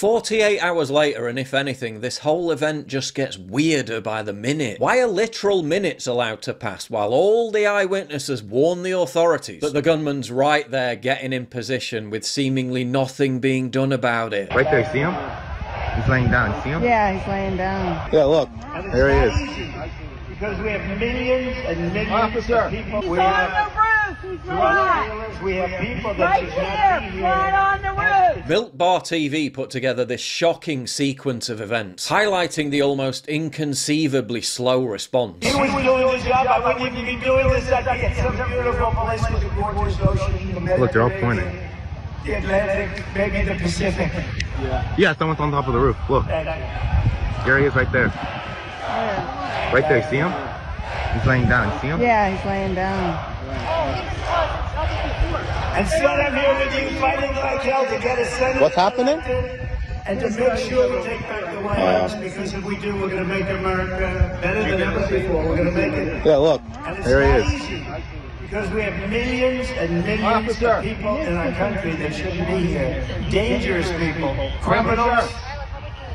48 hours later, and if anything, this whole event just gets weirder by the minute. Why are literal minutes allowed to pass while all the eyewitnesses warn the authorities that the gunman's right there getting in position with seemingly nothing being done about it? Right there, see him? He's laying down, see him? Yeah, he's laying down. Yeah, look, there he is. Because we have millions and millions of people. He's on the roof. He's right. We have people that Right should not be here, here. right on the roof. Built Bar TV put together this shocking sequence of events, highlighting the almost inconceivably slow response. If we was doing this job, I wouldn't even be doing this. I'd be at some beautiful place with the gorgeous ocean. The Look, they're all pointing. The Atlantic, maybe the Pacific. Yeah, someone's on top of the roof. Look, there he is right there. Right there, see him? He's laying down, see him? Yeah, he's laying down. And still I'm here with you fighting like hell to get a Senate. What's happening? And to make sure we take back the White House, because if we do, we're going to make America better than ever before. We're going to make it. Yeah, look, And it's there not he is. easy, because we have millions and millions of people in our country that shouldn't be here. Dangerous people, criminals.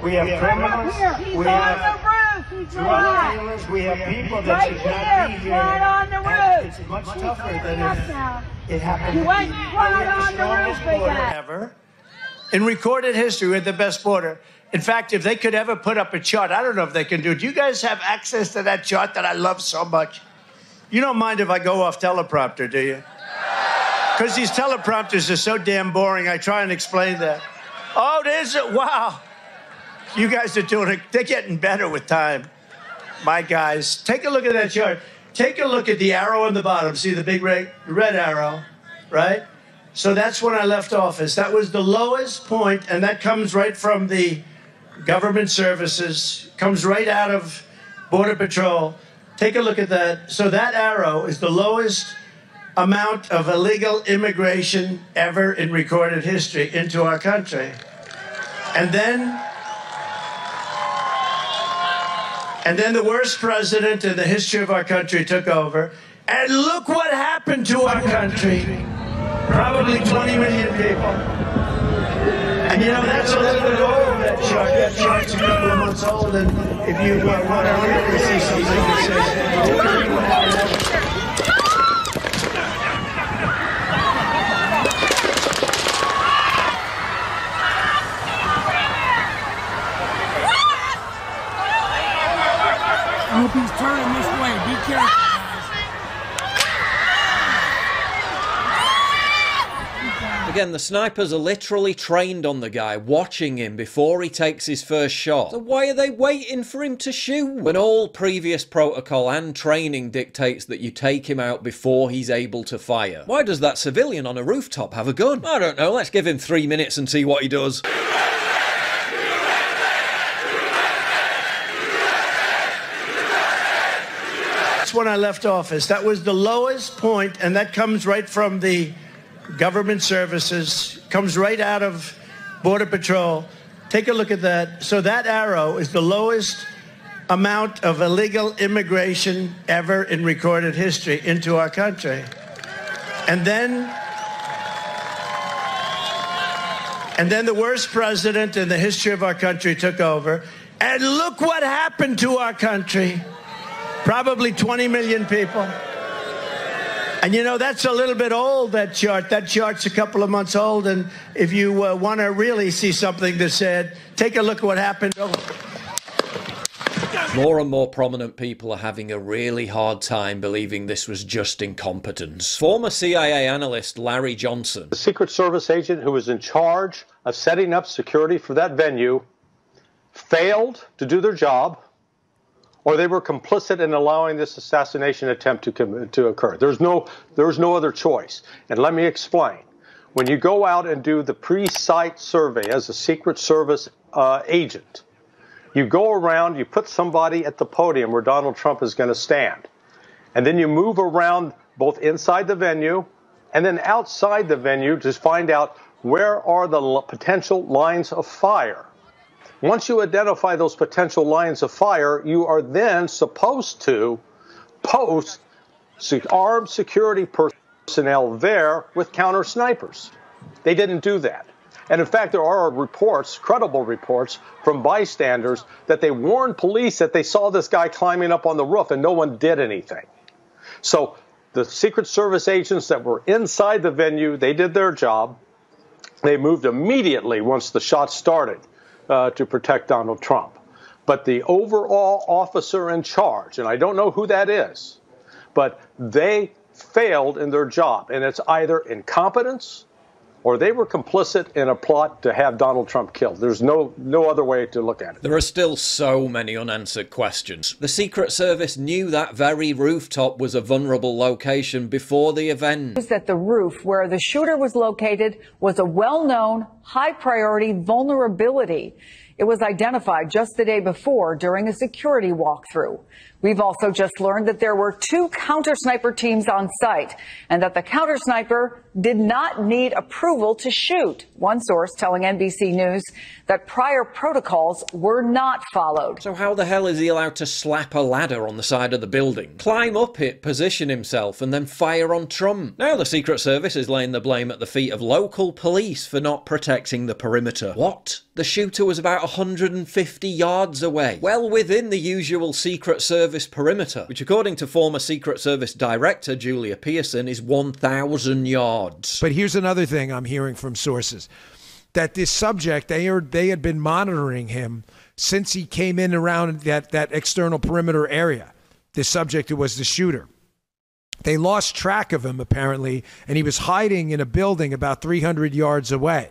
We have criminals. He's We on have the roof. He's drug right. dealers. We have people that Right should not be here, here. right on the And roof. it's much tougher than Up if now. it happened. You went We right have on the strongest roof, big border guy. ever. In recorded history, we're the best border. In fact, if they could ever put up a chart, I don't know if they can do it. Do you guys have access to that chart that I love so much? You don't mind if I go off teleprompter, do you? Because these teleprompters are so damn boring. I try and explain that. Oh, there's it. Wow. You guys are doing it. They're getting better with time. My guys, take a look at that chart. Take a look at the arrow on the bottom. See the big red arrow, right? So that's when I left office. That was the lowest point, and that comes right from the government services, comes right out of Border Patrol. Take a look at that. So that arrow is the lowest amount of illegal immigration ever in recorded history into our country. And then the worst president in the history of our country took over. And look what happened to our country. Probably 20 million people. And you know, that's a little bit old, that chart. That chart's a couple of months old. And if you want to really see something that says, I hope he's turning this way. Be careful, guys. Again, the snipers are literally trained on the guy, watching him before he takes his first shot. So why are they waiting for him to shoot? When all previous protocol and training dictates that you take him out before he's able to fire. Why does that civilian on a rooftop have a gun? I don't know, let's give him 3 minutes and see what he does. when I left office. That was the lowest point, and that comes right from the government services, comes right out of Border Patrol. Take a look at that. So that arrow is the lowest amount of illegal immigration ever in recorded history into our country. And then the worst president in the history of our country took over. And look what happened to our country. Probably 20 million people. And you know, that's a little bit old, that chart. That chart's a couple of months old. And if you want to really see something that's said, take a look at what happened. More and more prominent people are having a really hard time believing this was just incompetence. Former CIA analyst Larry Johnson, the Secret Service agent who was in charge of setting up security for that venue, failed to do their job, or they were complicit in allowing this assassination attempt to occur. There was no other choice. And let me explain. When you go out and do the pre-site survey as a Secret Service agent, you go around, you put somebody at the podium where Donald Trump is going to stand. And then you move around both inside the venue and then outside the venue to find out where are the potential lines of fire. Once you identify those potential lines of fire, you are then supposed to post armed security personnel there with counter snipers. They didn't do that. And in fact, there are reports, credible reports from bystanders that they warned police that they saw this guy climbing up on the roof and no one did anything. So the Secret Service agents that were inside the venue, they did their job. They moved immediately once the shots started to protect Donald Trump. But the overall officer in charge, and I don't know who that is, but they failed in their job. And it's either incompetence or they were complicit in a plot to have Donald Trump killed. There's no other way to look at it. There are still so many unanswered questions. The Secret Service knew that very rooftop was a vulnerable location before the event. That the roof where the shooter was located was a well-known, high-priority vulnerability. It was identified just the day before during a security walkthrough. We've also just learned that there were 2 counter-sniper teams on site and that the counter-sniper did not need approval to shoot. One source telling NBC News that prior protocols were not followed. So how the hell is he allowed to slap a ladder on the side of the building, climb up it, position himself, and then fire on Trump? Now the Secret Service is laying the blame at the feet of local police for not protecting the perimeter. What? The shooter was about 150 yards away, well within the usual Secret Service perimeter, which according to former Secret Service Director Julia Pearson is 1,000 yards. But here's another thing I'm hearing from sources, that this subject, they had been monitoring him since he came in around that external perimeter area. This subject who was the shooter. They lost track of him apparently, and he was hiding in a building about 300 yards away.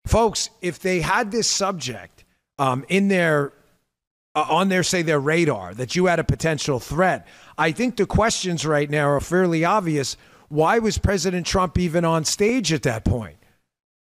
Folks, if they had this subject in their on their, say, their radar, that you had a potential threat, I think the questions right now are fairly obvious. Why was President Trump even on stage at that point?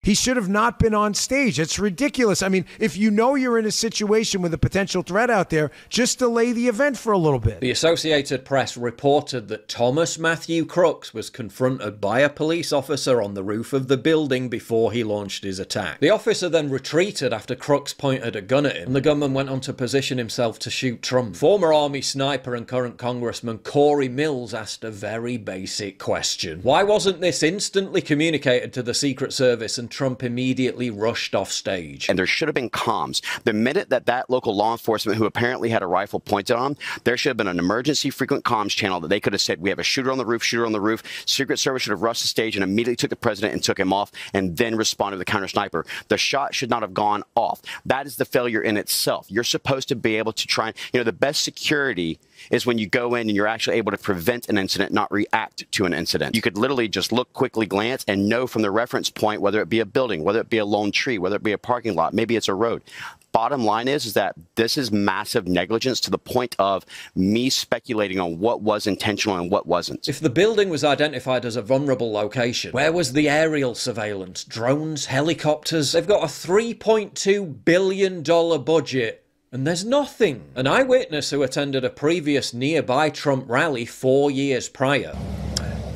He should have not been on stage. It's ridiculous. I mean, if you know you're in a situation with a potential threat out there, just delay the event for a little bit. The Associated Press reported that Thomas Matthew Crooks was confronted by a police officer on the roof of the building before he launched his attack. The officer then retreated after Crooks pointed a gun at him, and the gunman went on to position himself to shoot Trump. Former Army sniper and current Congressman Corey Mills asked a very basic question. Why wasn't this instantly communicated to the Secret Service and Trump immediately rushed off stage? And there should have been comms. The minute that local law enforcement, who apparently had a rifle pointed on, there should have been an emergency frequent comms channel that they could have said, we have a shooter on the roof, shooter on the roof. Secret Service should have rushed the stage and immediately took the president and took him off and then responded to the counter sniper. The shot should not have gone off. That is the failure in itself. You're supposed to be able to try and, the best security is when you go in and you're actually able to prevent an incident, not react to an incident. You could literally just look, quickly glance, and know from the reference point, whether it be a building, whether it be a lone tree, whether it be a parking lot, maybe it's a road. Bottom line is that this is massive negligence to the point of me speculating on what was intentional and what wasn't. If the building was identified as a vulnerable location, where was the aerial surveillance? Drones, helicopters? They've got a $3.2 billion budget. And there's nothing. An eyewitness who attended a previous nearby Trump rally 4 years prior.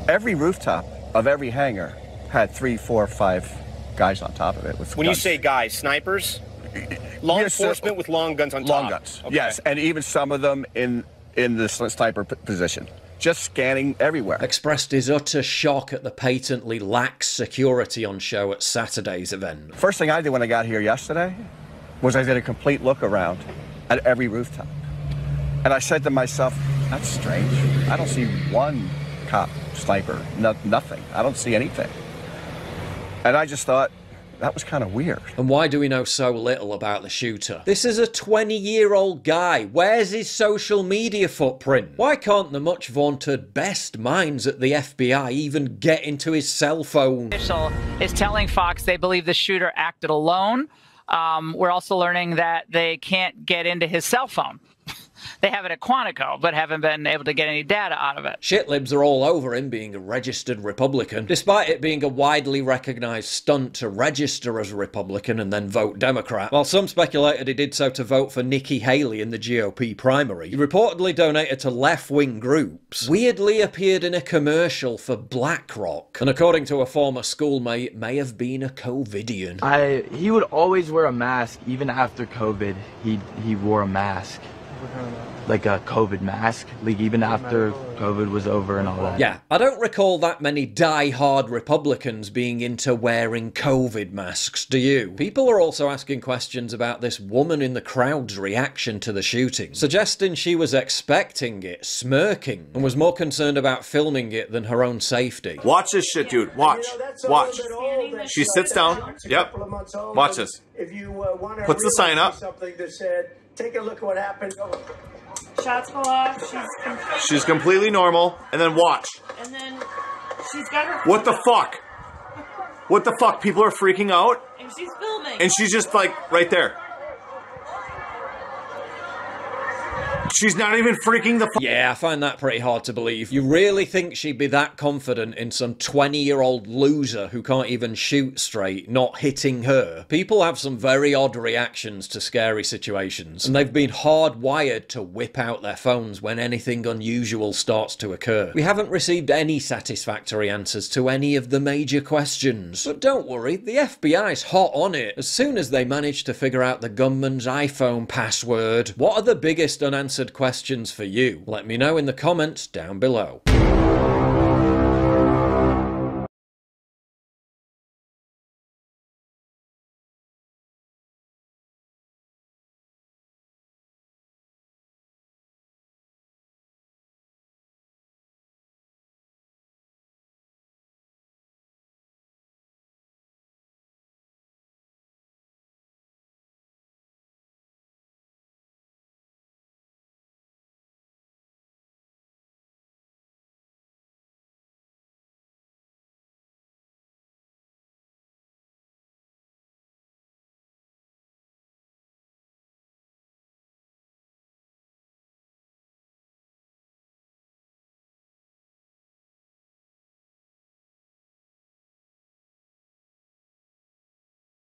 Every rooftop of every hangar had 3, 4, 5 guys on top of it with When guns. you say guys, snipers? Law enforcement with long guns on top? Long guns, okay. Yes, and even some of them in the sniper position. Just scanning everywhere. Expressed his utter shock at the patently lax security on show at Saturday's event. First thing I did when I got here yesterday was I did a complete look around at every rooftop. And I said to myself, that's strange. I don't see one cop, sniper, nothing. I don't see anything. And I just thought, that was kind of weird. And why do we know so little about the shooter? This is a 20-year-old guy. Where's his social media footprint? Why can't the much vaunted best minds at the FBI even get into his cell phone? Official is telling Fox they believe the shooter acted alone. We're also learning that they can't get into his cell phone. They have it at Quantico, but haven't been able to get any data out of it. Shitlibs are all over him being a registered Republican, despite it being a widely recognised stunt to register as a Republican and then vote Democrat. While some speculated he did so to vote for Nikki Haley in the GOP primary, he reportedly donated to left-wing groups, weirdly appeared in a commercial for BlackRock, and according to a former schoolmate, may have been a COVIDian. He would always wear a mask. Even after COVID, he wore a mask. like a COVID mask, like even after COVID was over and all that. Yeah, I don't recall that many die-hard Republicans being into wearing COVID masks, do you? People are also asking questions about this woman in the crowd's reaction to the shooting, suggesting she was expecting it, smirking, and was more concerned about filming it than her own safety. Watch this shit, dude. Watch. Watch. She sits down. Yep. Watch this. Puts the sign up. Take a look at what happened. Shots go off. She's completely normal. And then watch. And then she's got her. What the fuck? What the fuck? People are freaking out. And she's filming. And she's just like right there. She's not even freaking the Yeah, I find that pretty hard to believe. You really think she'd be that confident in some 20-year-old loser who can't even shoot straight, not hitting her? People have some very odd reactions to scary situations, and they've been hardwired to whip out their phones when anything unusual starts to occur. We haven't received any satisfactory answers to any of the major questions. But don't worry, the FBI's hot on it. As soon as they manage to figure out the gunman's iPhone password, what are the biggest unanswered questions for you? Let me know in the comments down below.